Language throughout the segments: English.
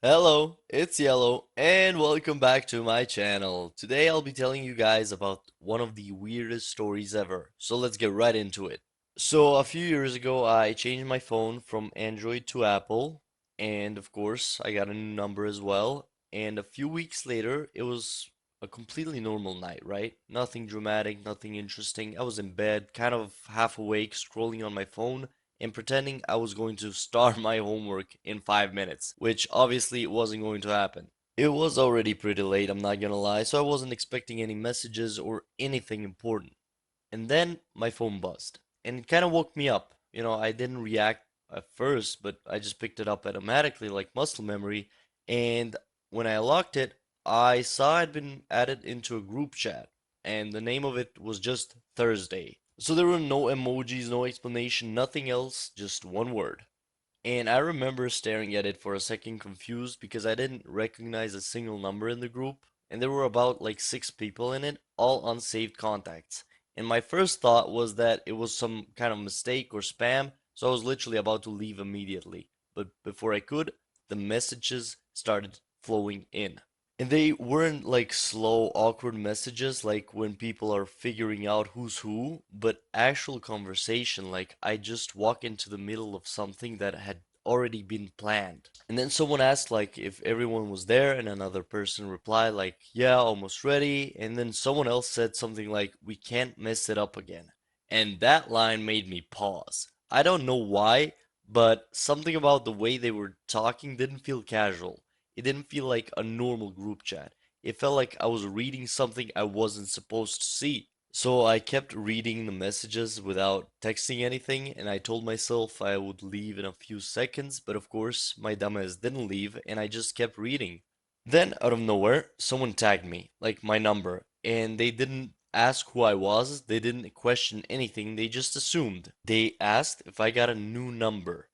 Hello, it's Yellow, and welcome back to my channel. Today I'll be telling you guys about one of the weirdest stories ever. So let's get right into it. So a few years ago, I changed my phone from Android to Apple, and of course, I got a new number as well. And a few weeks later, it was a completely normal night, right? Nothing dramatic, nothing interesting. I was in bed, kind of half awake, scrolling on my phone and pretending I was going to start my homework in 5 minutes, which obviously wasn't going to happen. It was already pretty late, I'm not gonna lie, so I wasn't expecting any messages or anything important. And then my phone buzzed, and it kind of woke me up. I didn't react at first, but I just picked it up automatically like muscle memory. And when I locked it, I saw I'd been added into a group chat, and the name of it was just Thursday. So there were no emojis, no explanation, nothing else, just one word. And I remember staring at it for a second confused because I didn't recognize a single number in the group, and there were about like 6 people in it, all unsaved contacts. And my first thought was that it was some kind of mistake or spam, so I was literally about to leave immediately. But before I could, the messages started flowing in. And they weren't like slow, awkward messages like when people are figuring out who's who, but actual conversation like I just walk into the middle of something that had already been planned. And then someone asked like if everyone was there, and another person replied like, "Yeah, almost ready." And then someone else said something like, "We can't mess it up again." And that line made me pause. I don't know why, but something about the way they were talking didn't feel casual. It didn't feel like a normal group chat. It felt like I was reading something I wasn't supposed to see. So I kept reading the messages without texting anything, and I told myself I would leave in a few seconds, but of course, my dumbass didn't leave, and I just kept reading. Then, out of nowhere, someone tagged me, like my number, and they didn't ask who I was, they didn't question anything, they just assumed. They asked if I got a new number.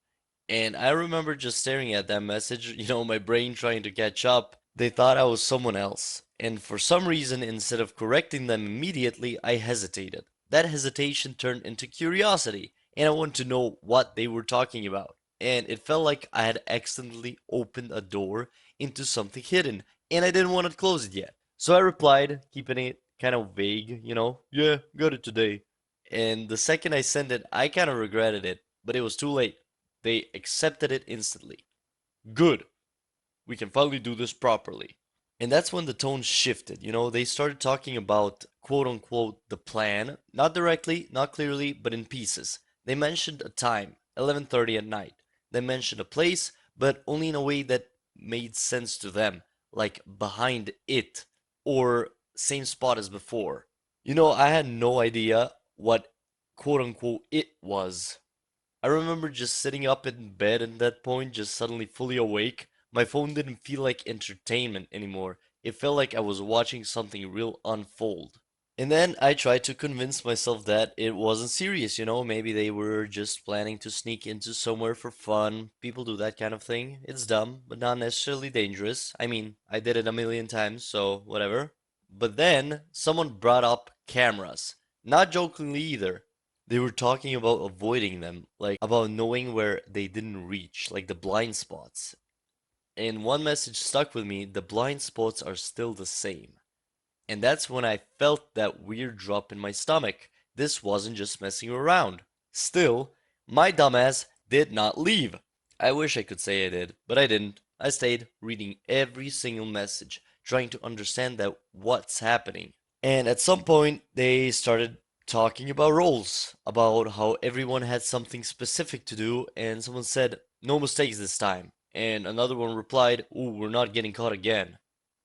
And I remember just staring at that message, my brain trying to catch up. They thought I was someone else. And for some reason, instead of correcting them immediately, I hesitated. That hesitation turned into curiosity, and I wanted to know what they were talking about. And it felt like I had accidentally opened a door into something hidden, and I didn't want to close it yet. So I replied, keeping it kind of vague, yeah, got it today. And the second I sent it, I kind of regretted it, but it was too late. They accepted it instantly. Good. We can finally do this properly. And that's when the tone shifted. They started talking about quote unquote the plan, not directly, not clearly, but in pieces. They mentioned a time, 11:30 at night. They mentioned a place, but only in a way that made sense to them, like behind it or same spot as before. I had no idea what quote unquote it was. I remember just sitting up in bed at that point, just suddenly fully awake. My phone didn't feel like entertainment anymore. It felt like I was watching something real unfold. And then I tried to convince myself that it wasn't serious, maybe they were just planning to sneak into somewhere for fun. People do that kind of thing. It's dumb, but not necessarily dangerous. I mean, I did it a million times, so whatever. But then someone brought up cameras. Not jokingly either. They were talking about avoiding them, like about knowing where they didn't reach, like the blind spots. And one message stuck with me, the blind spots are still the same. And that's when I felt that weird drop in my stomach. This wasn't just messing around. Still, my dumbass did not leave. I wish I could say I did, but I didn't. I stayed reading every single message, trying to understand that what's happening. And at some point, they started talking about roles, about how everyone had something specific to do, and someone said, "No mistakes this time." And another one replied, "Ooh, we're not getting caught again."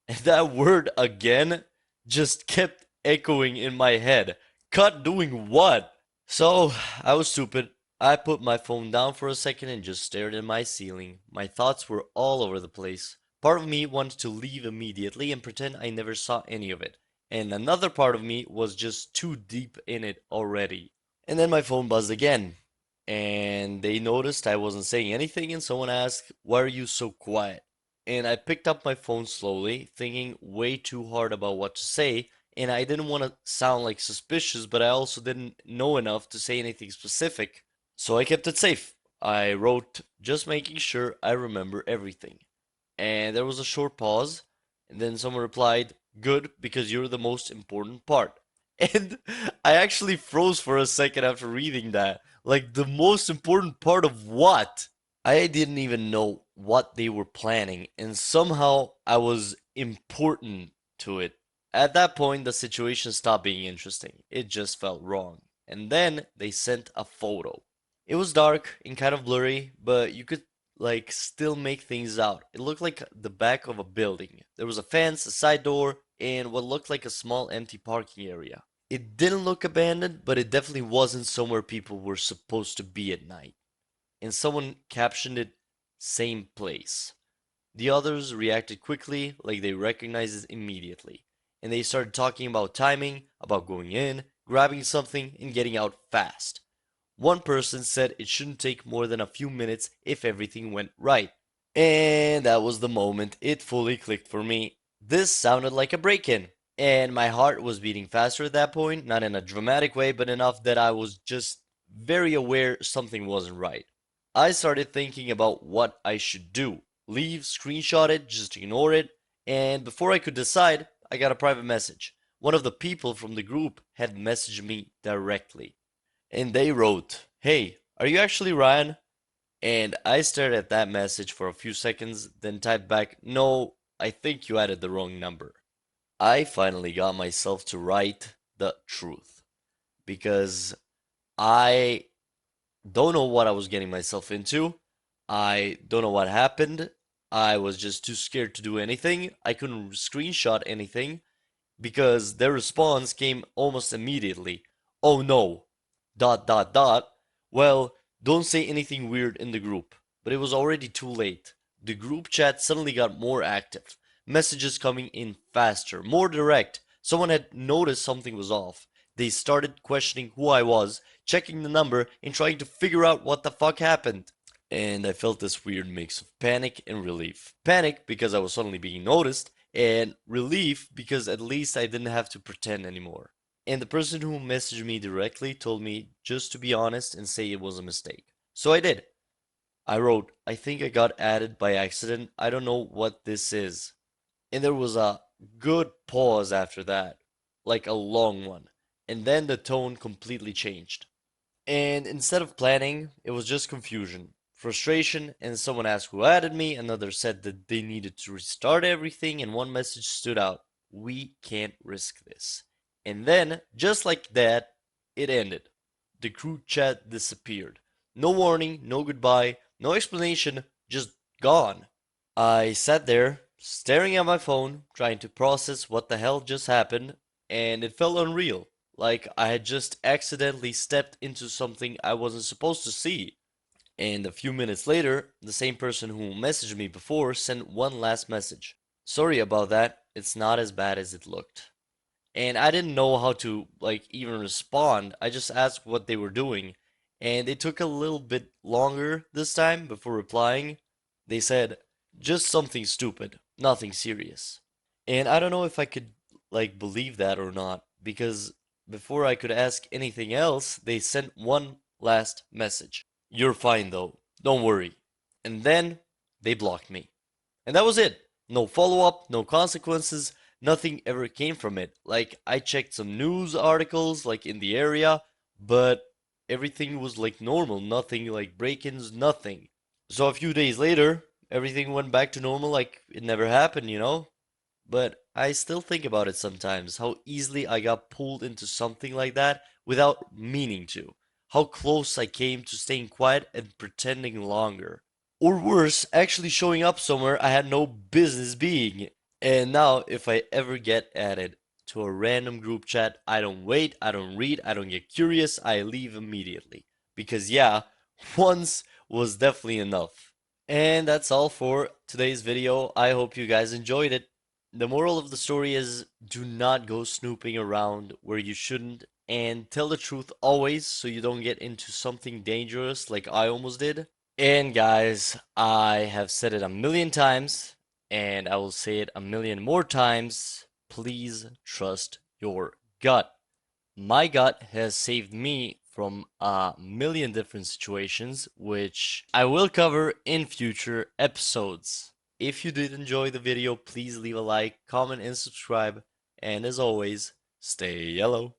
And that word again just kept echoing in my head. Cut doing what? So I was stupid. I put my phone down for a second and just stared at my ceiling. My thoughts were all over the place. Part of me wanted to leave immediately and pretend I never saw any of it. And another part of me was just too deep in it already. And then my phone buzzed again. And they noticed I wasn't saying anything, and someone asked, "Why are you so quiet?" And I picked up my phone slowly, thinking way too hard about what to say, and I didn't want to sound like suspicious, but I also didn't know enough to say anything specific. So I kept it safe. I wrote, "Just making sure I remember everything." And there was a short pause, and then someone replied, "Good, because you're the most important part." And I actually froze for a second after reading that. Like, the most important part of what? I didn't even know what they were planning, and somehow I was important to it. At that point, the situation stopped being interesting. It just felt wrong. And then they sent a photo. It was dark and kind of blurry, but you could like still make things out. It looked like the back of a building. There was a fence, a side door, and what looked like a small empty parking area. It didn't look abandoned, but it definitely wasn't somewhere people were supposed to be at night. And someone captioned it "same place." The others reacted quickly, like they recognized it immediately. And they started talking about timing, about going in, grabbing something, and getting out fast. One person said it shouldn't take more than a few minutes if everything went right. And that was the moment it fully clicked for me. This sounded like a break in. And my heart was beating faster at that point, not in a dramatic way, but enough that I was just very aware something wasn't right. I started thinking about what I should do. Leave, screenshot it, just ignore it. And before I could decide, I got a private message. One of the people from the group had messaged me directly. And they wrote, "Hey, are you actually Ryan?" And I stared at that message for a few seconds, then typed back, "No, I think you added the wrong number." I finally got myself to write the truth because I don't know what I was getting myself into. I don't know what happened. I was just too scared to do anything. I couldn't screenshot anything because their response came almost immediately. "Oh no, dot dot dot. Well, don't say anything weird in the group." But it was already too late. The group chat suddenly got more active, messages coming in faster, more direct. Someone had noticed something was off. They started questioning who I was, checking the number, and trying to figure out what the fuck happened. And I felt this weird mix of panic and relief. Panic because I was suddenly being noticed, and relief because at least I didn't have to pretend anymore. And the person who messaged me directly told me just to be honest and say it was a mistake. So I did. I wrote, "I think I got added by accident. I don't know what this is." And there was a good pause after that, like a long one. And then the tone completely changed. And instead of planning, it was just confusion, frustration, and someone asked who added me, another said that they needed to restart everything, and one message stood out: "We can't risk this." And then, just like that, it ended. The group chat disappeared. No warning, no goodbye, no explanation, just gone. I sat there, staring at my phone, trying to process what the hell just happened, and it felt unreal. Like I had just accidentally stepped into something I wasn't supposed to see. And a few minutes later, the same person who messaged me before sent one last message. "Sorry about that, it's not as bad as it looked." And I didn't know how to like even respond. I just asked what they were doing, and it took a little bit longer this time before replying. They said, "Just something stupid, nothing serious." And I don't know if I could like believe that or not, because before I could ask anything else, they sent one last message: "You're fine though, don't worry." And then they blocked me. And that was it. No follow up, no consequences, nothing ever came from it. Like, I checked some news articles, like in the area, but everything was like normal, nothing like break ins, nothing. So a few days later, everything went back to normal, like it never happened, you know? But I still think about it sometimes, how easily I got pulled into something like that without meaning to. How close I came to staying quiet and pretending longer. Or worse, actually showing up somewhere I had no business being. And now, if I ever get added to a random group chat, I don't wait, I don't read, I don't get curious, I leave immediately. Because, yeah, once was definitely enough. And that's all for today's video. I hope you guys enjoyed it. The moral of the story is do not go snooping around where you shouldn't, and tell the truth always so you don't get into something dangerous like I almost did. And guys, I have said it a million times, and I will say it a million more times. Please trust your gut. My gut has saved me from a million different situations, which I will cover in future episodes. If you did enjoy the video, please leave a like, comment, and subscribe. And as always, stay yellow.